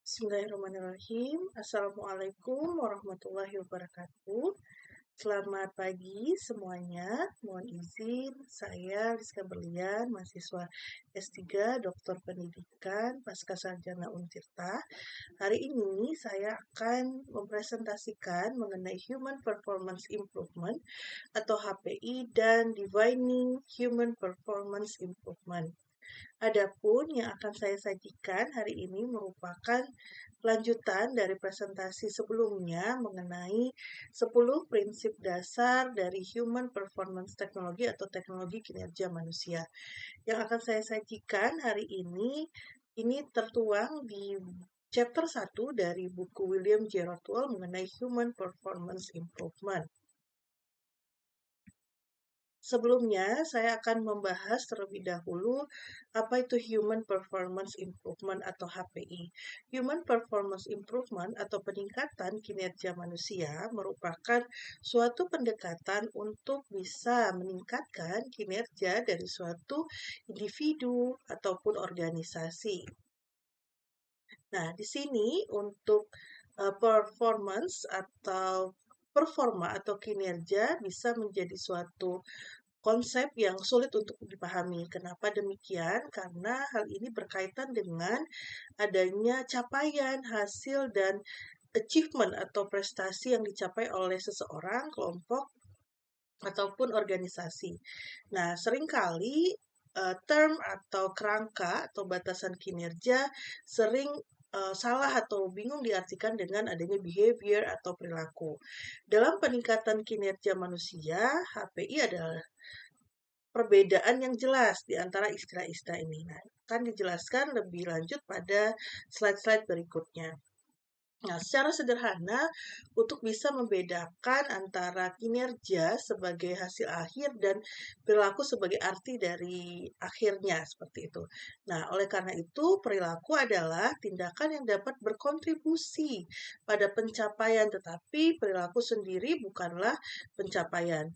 Bismillahirrahmanirrahim. Assalamualaikum warahmatullahi wabarakatuh. Selamat pagi semuanya. Mohon izin, saya Rizka Berlian, mahasiswa S3 Doktor Pendidikan Pasca Sarjana Untirta. Hari ini saya akan mempresentasikan mengenai Human Performance Improvement atau HPI dan Defining Human Performance Improvement. Adapun yang akan saya sajikan hari ini merupakan lanjutan dari presentasi sebelumnya mengenai 10 prinsip dasar dari Human Performance Technology atau teknologi kinerja manusia. Yang akan saya sajikan hari ini tertuang di chapter 1 dari buku William J. Rothwell mengenai Human Performance Improvement. Sebelumnya, saya akan membahas terlebih dahulu apa itu Human Performance Improvement atau HPI. Human Performance Improvement atau peningkatan kinerja manusia merupakan suatu pendekatan untuk bisa meningkatkan kinerja dari suatu individu ataupun organisasi. Nah, di sini untuk performance atau performa atau kinerja bisa menjadi suatu konsep yang sulit untuk dipahami. Kenapa demikian? Karena hal ini berkaitan dengan adanya capaian, hasil, dan achievement atau prestasi yang dicapai oleh seseorang, kelompok, ataupun organisasi. Nah, seringkali term atau kerangka atau batasan kinerja sering salah atau bingung diartikan dengan adanya behavior atau perilaku. Dalam peningkatan kinerja manusia, HPI adalah perbedaan yang jelas di antara istilah-istilah ini. Nah, akan dijelaskan lebih lanjut pada slide-slide berikutnya. Nah, secara sederhana, untuk bisa membedakan antara kinerja sebagai hasil akhir dan perilaku sebagai arti dari akhirnya, seperti itu. Nah, oleh karena itu, perilaku adalah tindakan yang dapat berkontribusi pada pencapaian, tetapi perilaku sendiri bukanlah pencapaian.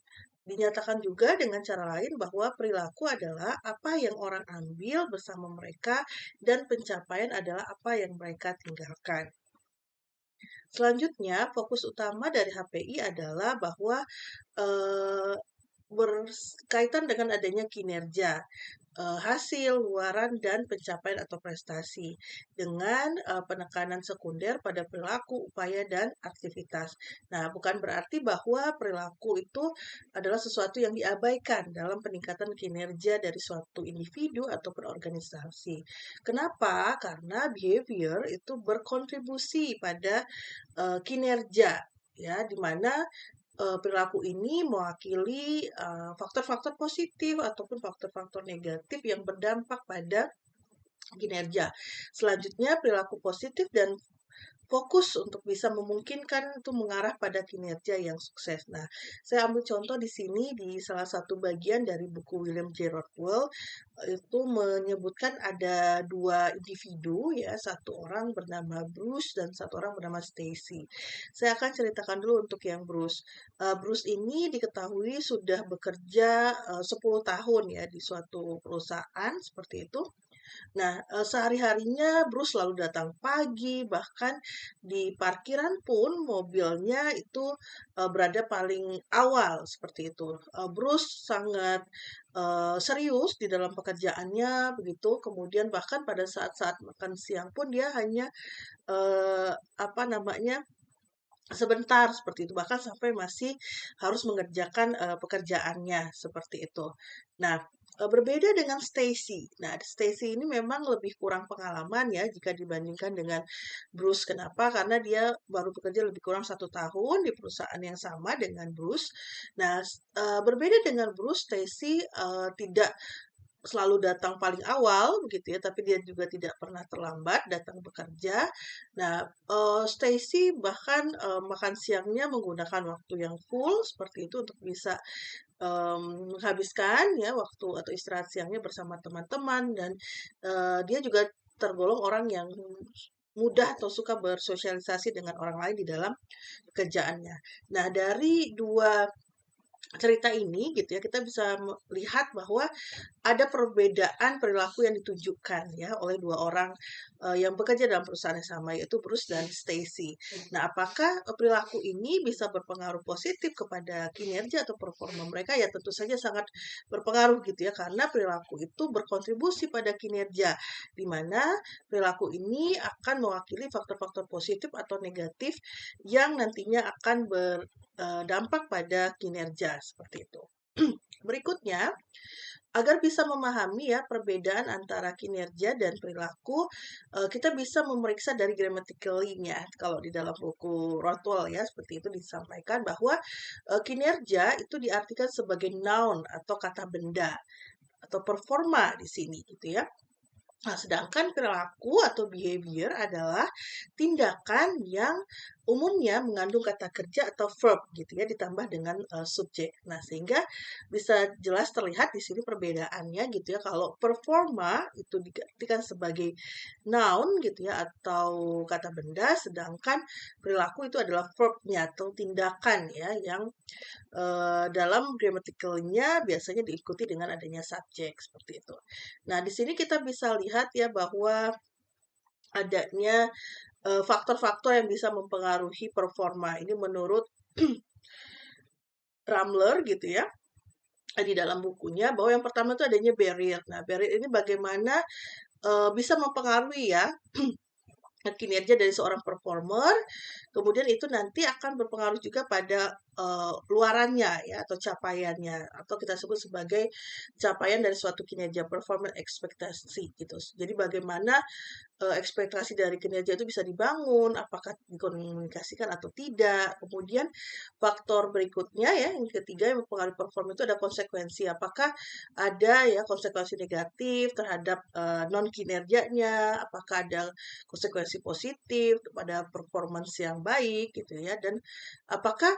Dinyatakan juga dengan cara lain bahwa perilaku adalah apa yang orang ambil bersama mereka dan pencapaian adalah apa yang mereka tinggalkan. Selanjutnya, fokus utama dari HPI adalah bahwa eh, berkaitan dengan adanya kinerja, hasil, luaran, dan pencapaian atau prestasi dengan penekanan sekunder pada perilaku, upaya, dan aktivitas. Nah, bukan berarti bahwa perilaku itu adalah sesuatu yang diabaikan dalam peningkatan kinerja dari suatu individu ataupun organisasi. Kenapa? Karena behavior itu berkontribusi pada kinerja, ya, di mana perilaku ini mewakili faktor-faktor positif ataupun faktor-faktor negatif yang berdampak pada kinerja. Selanjutnya, perilaku positif dan fokus untuk bisa memungkinkan itu mengarah pada kinerja yang sukses. Nah, saya ambil contoh di sini di salah satu bagian dari buku William J. Rothwell itu menyebutkan ada dua individu ya, satu orang bernama Bruce dan satu orang bernama Stacy. Saya akan ceritakan dulu untuk yang Bruce. Bruce ini diketahui sudah bekerja 10 tahun ya di suatu perusahaan seperti itu. Nah, sehari-harinya Bruce selalu datang pagi, bahkan di parkiran pun mobilnya itu berada paling awal seperti itu. Bruce sangat serius di dalam pekerjaannya begitu. Kemudian bahkan pada saat-saat makan siang pun dia hanya apa namanya sebentar seperti itu, bahkan sampai masih harus mengerjakan pekerjaannya seperti itu. Nah, berbeda dengan Stacy. Nah, Stacy ini memang lebih kurang pengalaman ya jika dibandingkan dengan Bruce. Kenapa? Karena dia baru bekerja lebih kurang 1 tahun di perusahaan yang sama dengan Bruce. Nah, berbeda dengan Bruce, Stacy tidak selalu datang paling awal begitu ya, tapi dia juga tidak pernah terlambat datang bekerja. Nah, Stacy bahkan makan siangnya menggunakan waktu yang full seperti itu untuk bisa menghabiskan ya waktu atau istirahat siangnya bersama teman-teman dan dia juga tergolong orang yang mudah atau suka bersosialisasi dengan orang lain di dalam pekerjaannya. Nah, dari dua cerita ini gitu ya kita bisa melihat bahwa ada perbedaan perilaku yang ditunjukkan ya oleh dua orang yang bekerja dalam perusahaan yang sama, yaitu Bruce dan Stacy. Nah, apakah perilaku ini bisa berpengaruh positif kepada kinerja atau performa mereka? Ya, tentu saja sangat berpengaruh gitu ya, karena perilaku itu berkontribusi pada kinerja, di mana perilaku ini akan mewakili faktor-faktor positif atau negatif yang nantinya akan berdampak pada kinerja seperti itu. Berikutnya, agar bisa memahami ya perbedaan antara kinerja dan perilaku, kita bisa memeriksa dari grammatically-nya. Kalau di dalam buku Rothwell ya, seperti itu disampaikan bahwa kinerja itu diartikan sebagai noun atau kata benda atau performa di sini gitu ya. Nah, sedangkan perilaku atau behavior adalah tindakan yang umumnya mengandung kata kerja atau verb gitu ya, ditambah dengan subjek. Nah, sehingga bisa jelas terlihat di sini perbedaannya gitu ya. Kalau performa itu diartikan sebagai noun gitu ya atau kata benda, sedangkan perilaku itu adalah verbnya atau tindakan ya yang dalam grammaticalnya biasanya diikuti dengan adanya subjek seperti itu. Nah, di sini kita bisa lihat ya bahwa adanya faktor-faktor yang bisa mempengaruhi performa. Ini menurut Ramler gitu ya di dalam bukunya, bahwa yang pertama itu adanya barrier. Nah, barrier ini bagaimana bisa mempengaruhi ya kinerja dari seorang performer, kemudian itu nanti akan berpengaruh juga pada luarannya ya atau capaiannya atau kita sebut sebagai capaian dari suatu kinerja performance ekspektasi gitu. Jadi bagaimana ekspektasi dari kinerja itu bisa dibangun, apakah dikomunikasikan atau tidak. Kemudian faktor berikutnya ya, yang ketiga yang mempengaruhi performa itu ada konsekuensi. Apakah ada ya konsekuensi negatif terhadap non kinerjanya, apakah ada konsekuensi positif pada performance yang baik gitu ya, dan apakah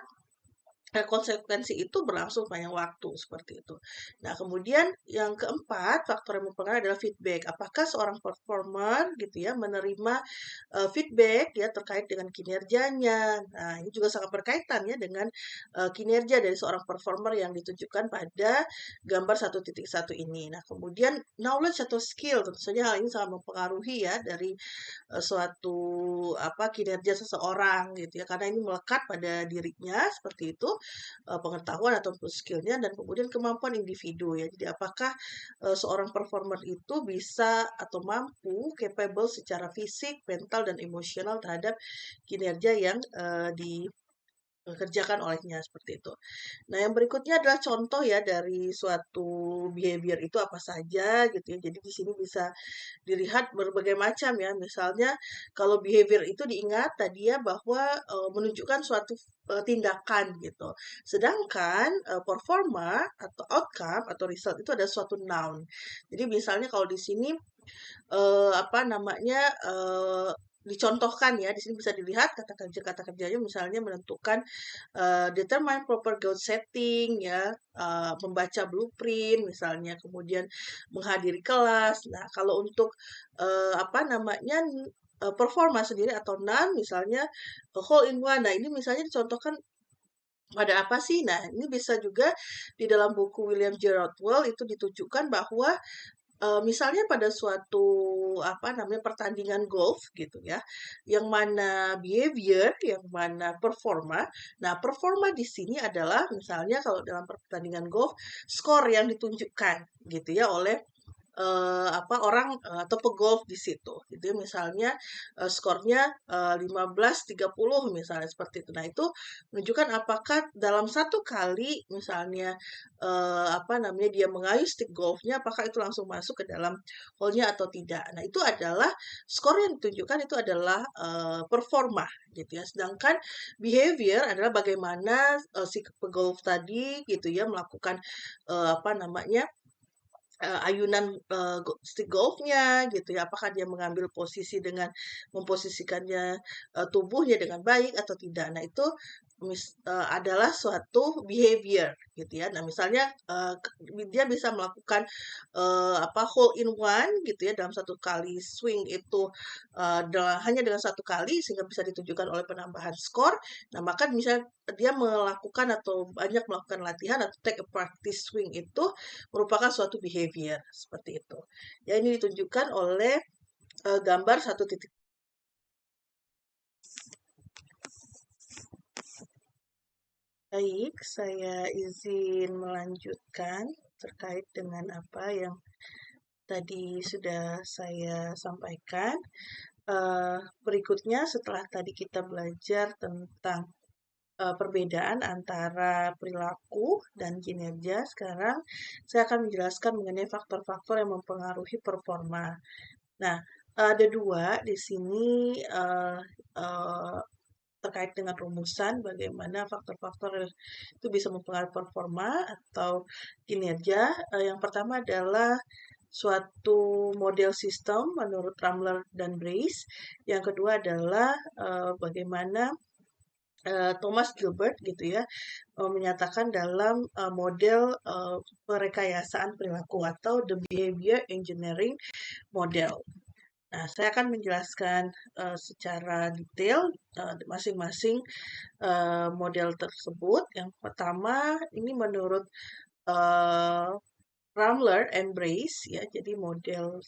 konsekuensi itu berlangsung panjang waktu seperti itu. Nah, kemudian yang keempat, faktor yang mempengaruhi adalah feedback. Apakah seorang performer gitu ya menerima feedback ya terkait dengan kinerjanya. Nah, ini juga sangat berkaitan ya dengan kinerja dari seorang performer yang ditunjukkan pada gambar 1.1 ini. Nah, kemudian knowledge atau skill tentu saja hal ini sangat mempengaruhi ya dari suatu kinerja seseorang gitu ya karena ini melekat pada dirinya seperti itu pengetahuan atau skillnya dan kemudian kemampuan individu ya jadi apakah seorang performer itu bisa atau mampu capable secara fisik mental dan emosional terhadap kinerja yang dikerjakan olehnya seperti itu. Nah, yang berikutnya adalah contoh ya dari suatu behavior itu apa saja gitu ya. Jadi di sini bisa dilihat berbagai macam ya. Misalnya kalau behavior itu diingat tadi ya bahwa menunjukkan suatu tindakan gitu. Sedangkan performa atau outcome atau result itu ada suatu noun. Jadi misalnya kalau di sini apa namanya dicontohkan ya di sini bisa dilihat kata kerjanya misalnya menentukan determine proper goal setting ya membaca blueprint misalnya kemudian menghadiri kelas. Nah kalau untuk apa namanya performa sendiri atau non misalnya hole in one. Nah ini misalnya dicontohkan pada apa sih? Nah, ini bisa juga di dalam buku William J. Rothwell itu ditunjukkan bahwa misalnya pada suatu apa namanya pertandingan golf gitu ya, yang mana behavior, yang mana performa. Nah, performa di sini adalah misalnya kalau dalam pertandingan golf skor yang ditunjukkan gitu ya oleh orang atau pegolf di situ gitu ya. Misalnya skornya 15-30 misalnya seperti itu. Nah, itu menunjukkan apakah dalam satu kali misalnya apa namanya dia mengayuh stick golfnya apakah itu langsung masuk ke dalam hole-nya atau tidak. Nah, itu adalah skor yang ditunjukkan itu adalah performa gitu ya. Sedangkan behavior adalah bagaimana si pegolf tadi gitu ya melakukan apa namanya ayunan stick golfnya gitu ya. Apakah dia mengambil posisi dengan memposisikannya tubuhnya dengan baik atau tidak. Nah, itu adalah suatu behavior gitu ya. Nah, misalnya dia bisa melakukan hole in one gitu ya dalam satu kali swing itu hanya dengan satu kali sehingga bisa ditunjukkan oleh penambahan skor. Nah, maka misalnya dia melakukan atau banyak melakukan latihan atau take a practice swing itu merupakan suatu behavior seperti itu. Ya, ini ditunjukkan oleh gambar 1.0. Baik, saya izin melanjutkan terkait dengan apa yang tadi sudah saya sampaikan. Berikutnya setelah tadi kita belajar tentang perbedaan antara perilaku dan kinerja, sekarang saya akan menjelaskan mengenai faktor-faktor yang mempengaruhi performa. Nah, ada dua di sini terkait dengan rumusan bagaimana faktor-faktor itu bisa mempengaruhi performa atau kinerja. Yang pertama adalah suatu model sistem menurut Ramler dan Brace. Yang kedua adalah bagaimana Thomas Gilbert gitu ya menyatakan dalam model perekayasaan perilaku atau the behavior engineering model. Nah, saya akan menjelaskan secara detail masing-masing model tersebut. Yang pertama, ini menurut uh, Ramler and Brace ya, jadi model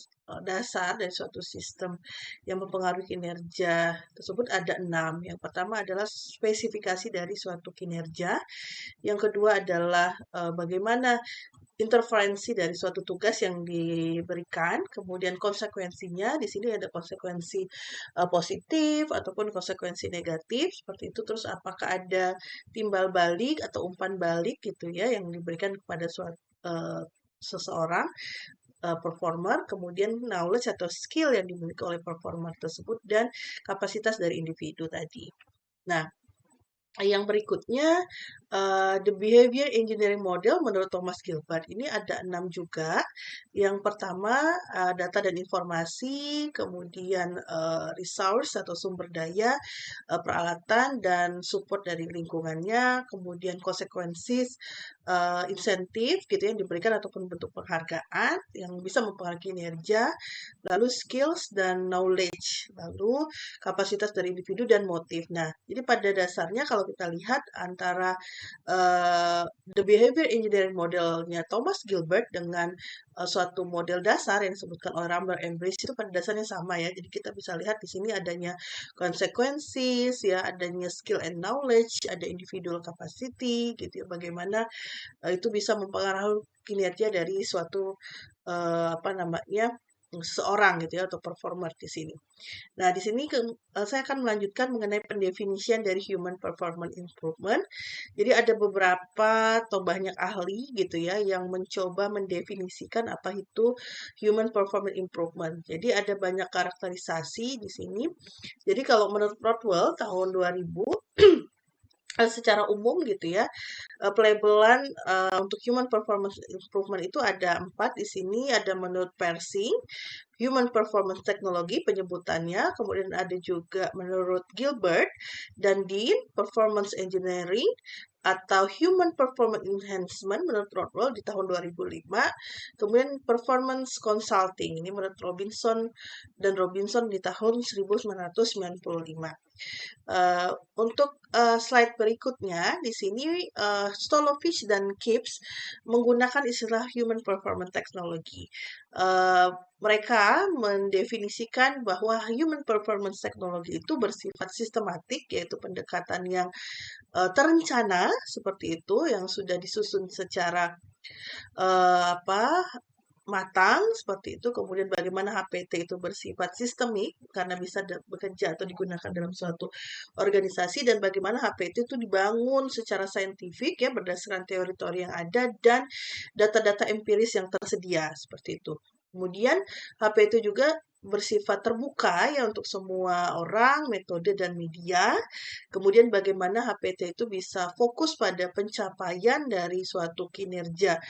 dasar dari suatu sistem yang mempengaruhi kinerja tersebut ada 6. Yang pertama adalah spesifikasi dari suatu kinerja. Yang kedua adalah bagaimana interferensi dari suatu tugas yang diberikan, kemudian konsekuensinya, di sini ada konsekuensi positif ataupun konsekuensi negatif, seperti itu. Terus apakah ada timbal balik atau umpan balik gitu ya yang diberikan kepada suatu seseorang performer, kemudian knowledge atau skill yang dimiliki oleh performer tersebut dan kapasitas dari individu tadi. Nah, yang berikutnya, the behavior engineering model menurut Thomas Gilbert ini ada 6 juga. Yang pertama, data dan informasi, kemudian resource atau sumber daya, peralatan dan support dari lingkungannya, kemudian konsekuensi, insentif gitu yang diberikan ataupun bentuk penghargaan yang bisa mempengaruhi kinerja, lalu skills dan knowledge, lalu kapasitas dari individu dan motif. Nah, jadi pada dasarnya kalau kita lihat antara the behavior engineering modelnya Thomas Gilbert dengan suatu model dasar yang disebutkan oleh Ramler and Brace itu pada dasarnya sama ya. Jadi kita bisa lihat di sini adanya consequences ya, adanya skill and knowledge, ada individual capacity gitu ya. Bagaimana itu bisa mempengaruhi kinerja dari suatu apa namanya seorang gitu ya atau performer di sini. Nah, di sini saya akan melanjutkan mengenai pendefinisian dari human performance improvement. Jadi ada beberapa atau banyak ahli gitu ya yang mencoba mendefinisikan apa itu human performance improvement. Jadi ada banyak karakterisasi di sini. Jadi kalau menurut Rodwell tahun 2000 secara umum gitu ya, pelabelan untuk human performance improvement itu ada 4 di sini. Ada menurut Persing, Human Performance Technology penyebutannya, kemudian ada juga menurut Gilbert dan Dean, Performance Engineering atau Human Performance Enhancement menurut Rodwell di tahun 2005, kemudian Performance Consulting ini menurut Robinson di tahun 1995. Untuk slide berikutnya, di sini Stolovich dan Kipps menggunakan istilah Human Performance Technology. Mereka mendefinisikan bahwa Human Performance Technology itu bersifat sistematik, yaitu pendekatan yang terencana seperti itu, yang sudah disusun secara apa matang seperti itu. Kemudian bagaimana HPT itu bersifat sistemik karena bisa bekerja atau digunakan dalam suatu organisasi dan bagaimana HPT itu dibangun secara saintifik ya berdasarkan teori-teori yang ada dan data-data empiris yang tersedia seperti itu. Kemudian HPT juga bersifat terbuka ya untuk semua orang, metode dan media. Kemudian bagaimana HPT itu bisa fokus pada pencapaian dari suatu kinerja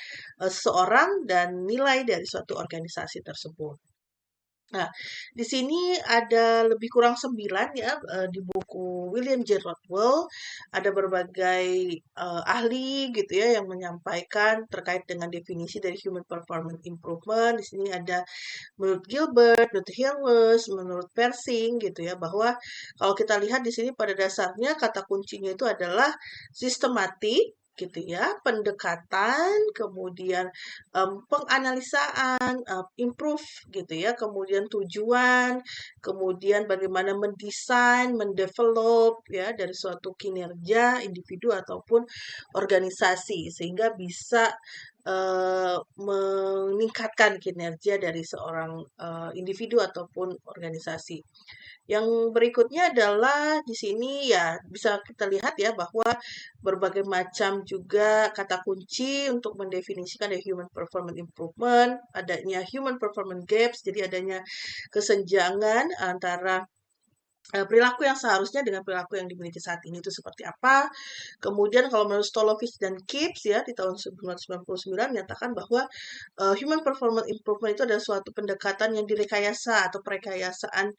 seseorang dan nilai dari suatu organisasi tersebut. Nah, di sini ada lebih kurang 9 ya, di buku William J. Rothwell, ada berbagai ahli gitu ya yang menyampaikan terkait dengan definisi dari human performance improvement. Di sini ada menurut Gilbert, menurut Hilmes, menurut Persing gitu ya, bahwa kalau kita lihat di sini pada dasarnya kata kuncinya itu adalah sistematik gitu ya, pendekatan, kemudian penganalisaan, improve gitu ya, kemudian tujuan, kemudian bagaimana mendesain, mendevelop ya dari suatu kinerja individu ataupun organisasi sehingga bisa meningkatkan kinerja dari seorang individu ataupun organisasi. Yang berikutnya adalah di sini ya bisa kita lihat ya bahwa berbagai macam juga kata kunci untuk mendefinisikan the human performance improvement, adanya human performance gaps, jadi adanya kesenjangan antara perilaku yang seharusnya dengan perilaku yang dimiliki saat ini itu seperti apa. Kemudian kalau menurut Stolovic dan Kipps ya di tahun 1999 menyatakan bahwa human performance improvement itu adalah suatu pendekatan yang direkayasa atau perekayasaan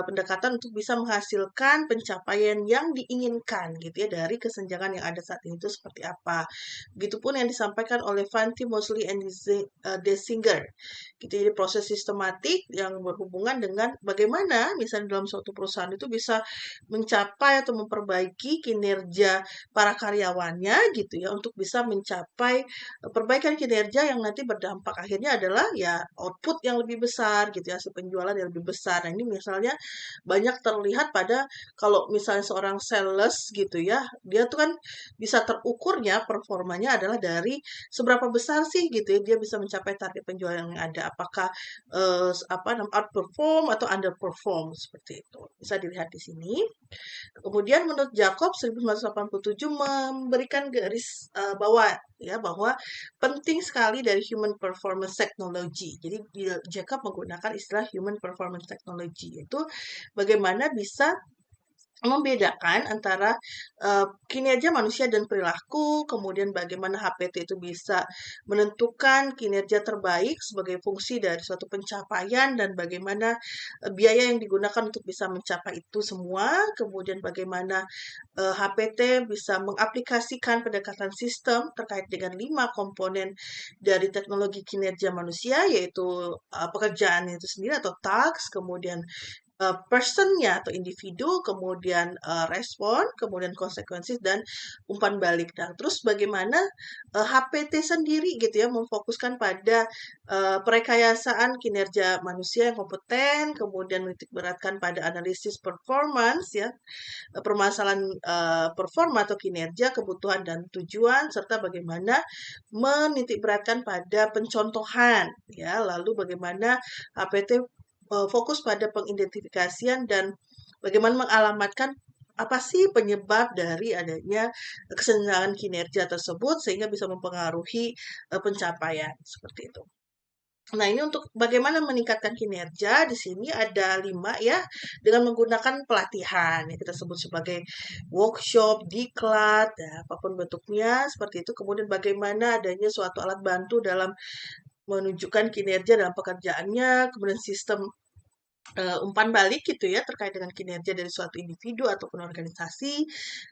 pendekatan untuk bisa menghasilkan pencapaian yang diinginkan gitu ya dari kesenjangan yang ada saat ini itu seperti apa. Begitupun yang disampaikan oleh Fanti Mosley and Desinger. Gitu, jadi proses sistematik yang berhubungan dengan bagaimana misalnya dalam suatu perusahaan itu bisa mencapai atau memperbaiki kinerja para karyawannya gitu ya untuk bisa mencapai perbaikan kinerja yang nanti berdampak akhirnya adalah ya output yang lebih besar gitu ya, hasil penjualan yang lebih besar. Nah, ini misalnya banyak terlihat pada kalau misalnya seorang sales gitu ya, dia tuh kan bisa terukurnya performanya adalah dari seberapa besar sih gitu ya dia bisa mencapai target penjualan yang ada. Apakah apa namanya outperform atau underperform seperti itu. Bisa dilihat di sini. Kemudian menurut Jacob 1987 memberikan garis bawah ya bahwa penting sekali dari human performance technology. Jadi Jacob menggunakan istilah human performance technology yaitu bagaimana bisa membedakan antara kinerja manusia dan perilaku, kemudian bagaimana HPT itu bisa menentukan kinerja terbaik sebagai fungsi dari suatu pencapaian dan bagaimana biaya yang digunakan untuk bisa mencapai itu semua, kemudian bagaimana HPT bisa mengaplikasikan pendekatan sistem terkait dengan 5 komponen dari teknologi kinerja manusia, yaitu pekerjaan itu sendiri atau task, kemudian person-nya atau individu, kemudian respon, kemudian konsekuensi dan umpan balik. Nah, terus bagaimana HPT sendiri gitu ya memfokuskan pada perekayasaan kinerja manusia yang kompeten, kemudian menitik beratkan pada analisis performance ya, permasalahan performa atau kinerja, kebutuhan dan tujuan serta bagaimana menitik beratkan pada pencontohan ya, lalu bagaimana HPT fokus pada pengidentifikasian dan bagaimana mengalamatkan apa sih penyebab dari adanya kesenjangan kinerja tersebut sehingga bisa mempengaruhi pencapaian seperti itu. Nah, ini untuk bagaimana meningkatkan kinerja, di sini ada 5 ya, dengan menggunakan pelatihan, yang kita sebut sebagai workshop, diklat, ya, apapun bentuknya, seperti itu. Kemudian bagaimana adanya suatu alat bantu dalam menunjukkan kinerja dalam pekerjaannya, kemudian sistem umpan balik gitu ya terkait dengan kinerja dari suatu individu ataupun organisasi.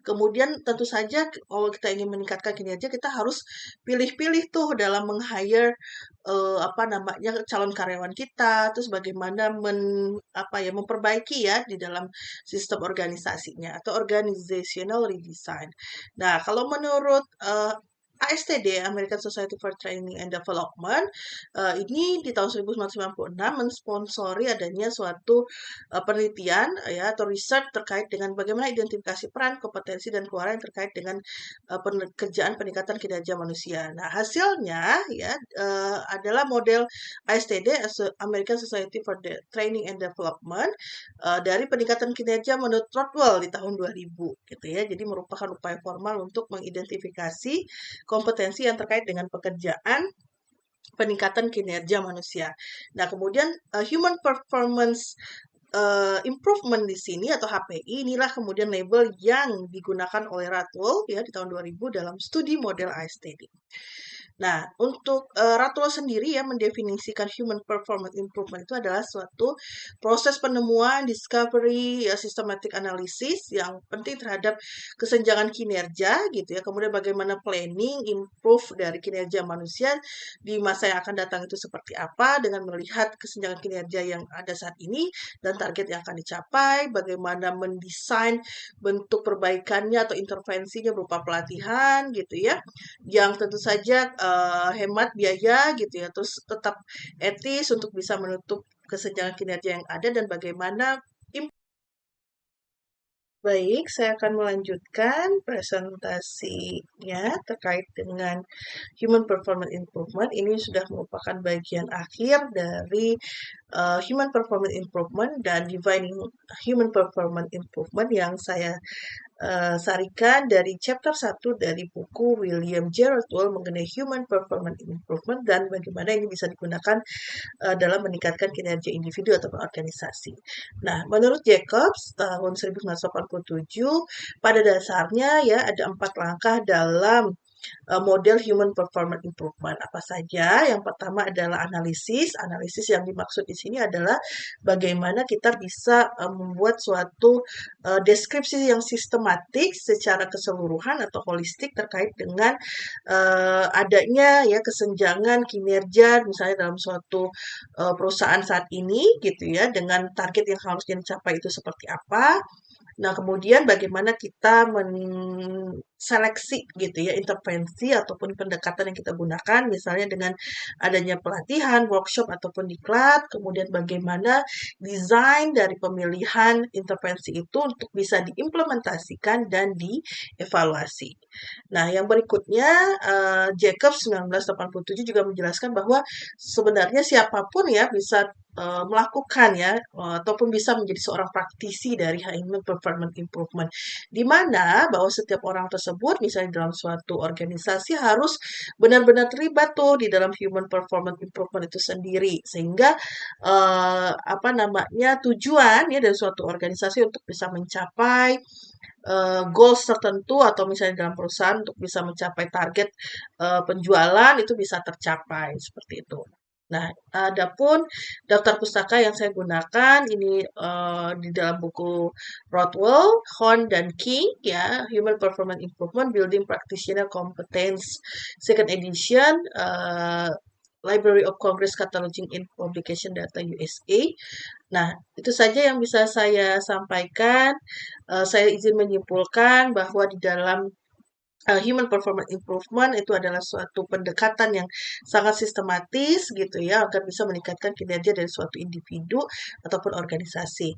Kemudian tentu saja kalau kita ingin meningkatkan kinerja kita harus pilih-pilih tuh dalam meng-hire apa namanya calon karyawan kita, terus bagaimana apa ya memperbaiki ya di dalam sistem organisasinya atau organizational redesign. Nah, kalau menurut ASTD, American Society for Training and Development, ini di tahun 1996 mensponsori adanya suatu penelitian ya atau research terkait dengan bagaimana identifikasi peran, kompetensi dan keluaran yang terkait dengan pekerjaan peningkatan kinerja manusia. Nah, hasilnya ya adalah model ASTD, American Society for Training and Development, dari peningkatan kinerja menurut Rothwell di tahun 2000 gitu ya. Jadi merupakan upaya formal untuk mengidentifikasi kompetensi yang terkait dengan pekerjaan peningkatan kinerja manusia. Nah, kemudian human performance improvement di sini atau HPI inilah kemudian label yang digunakan oleh Rothwell ya di tahun 2000 dalam studi model ASTD. Nah, untuk Ratlo sendiri ya mendefinisikan human performance improvement itu adalah suatu proses penemuan, discovery, ya, systematic analysis yang penting terhadap kesenjangan kinerja gitu ya. Kemudian bagaimana planning, improve dari kinerja manusia di masa yang akan datang itu seperti apa dengan melihat kesenjangan kinerja yang ada saat ini dan target yang akan dicapai, bagaimana mendesain bentuk perbaikannya atau intervensinya berupa pelatihan gitu ya yang tentu saja hemat biaya gitu ya, terus tetap etis untuk bisa menutup kesenjangan kinerja yang ada dan bagaimana baik, saya akan melanjutkan presentasinya terkait dengan Human Performance Improvement. Ini sudah merupakan bagian akhir dari Human Performance Improvement dan Defining Human Performance Improvement yang saya sarikan dari chapter 1 dari buku William J. Rothwell mengenai Human Performance Improvement dan bagaimana ini bisa digunakan dalam meningkatkan kinerja individu ataupun organisasi. Nah, menurut Jacobs tahun 1987, pada dasarnya ya ada 4 langkah dalam model human performance improvement. Apa saja? Yang pertama adalah analisis. Analisis yang dimaksud di sini adalah bagaimana kita bisa membuat suatu deskripsi yang sistematik secara keseluruhan atau holistik terkait dengan adanya ya kesenjangan kinerja misalnya dalam suatu perusahaan saat ini gitu ya dengan target yang harusnya dicapai itu seperti apa. Nah, kemudian bagaimana kita seleksi gitu ya intervensi ataupun pendekatan yang kita gunakan misalnya dengan adanya pelatihan, workshop ataupun diklat, kemudian bagaimana desain dari pemilihan intervensi itu untuk bisa diimplementasikan dan dievaluasi. Nah, yang berikutnya Jacobs 1987 juga menjelaskan bahwa sebenarnya siapapun ya bisa melakukan ya ataupun bisa menjadi seorang praktisi dari human performance improvement di mana bahwa setiap orang tersebut misalnya dalam suatu organisasi harus benar-benar terlibat tuh di dalam human performance improvement itu sendiri sehingga apa namanya tujuan ya dari suatu organisasi untuk bisa mencapai goals tertentu atau misalnya dalam perusahaan untuk bisa mencapai target penjualan itu bisa tercapai seperti itu. Nah, adapun daftar pustaka yang saya gunakan ini di dalam buku Rothwell, Horn dan King ya, Human Performance Improvement Building Practitioner Competence Second Edition Library of Congress Cataloging in Publication Data USA. Nah, itu saja yang bisa saya sampaikan. Saya izin menyimpulkan bahwa di dalam human performance improvement itu adalah suatu pendekatan yang sangat sistematis gitu ya agar bisa meningkatkan kinerja dari suatu individu ataupun organisasi.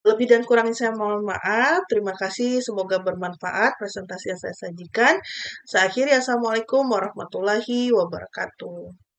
Lebih dan kurangnya saya mohon maaf. Terima kasih. Semoga bermanfaat presentasi yang saya sajikan. Saya akhiri. Assalamualaikum warahmatullahi wabarakatuh.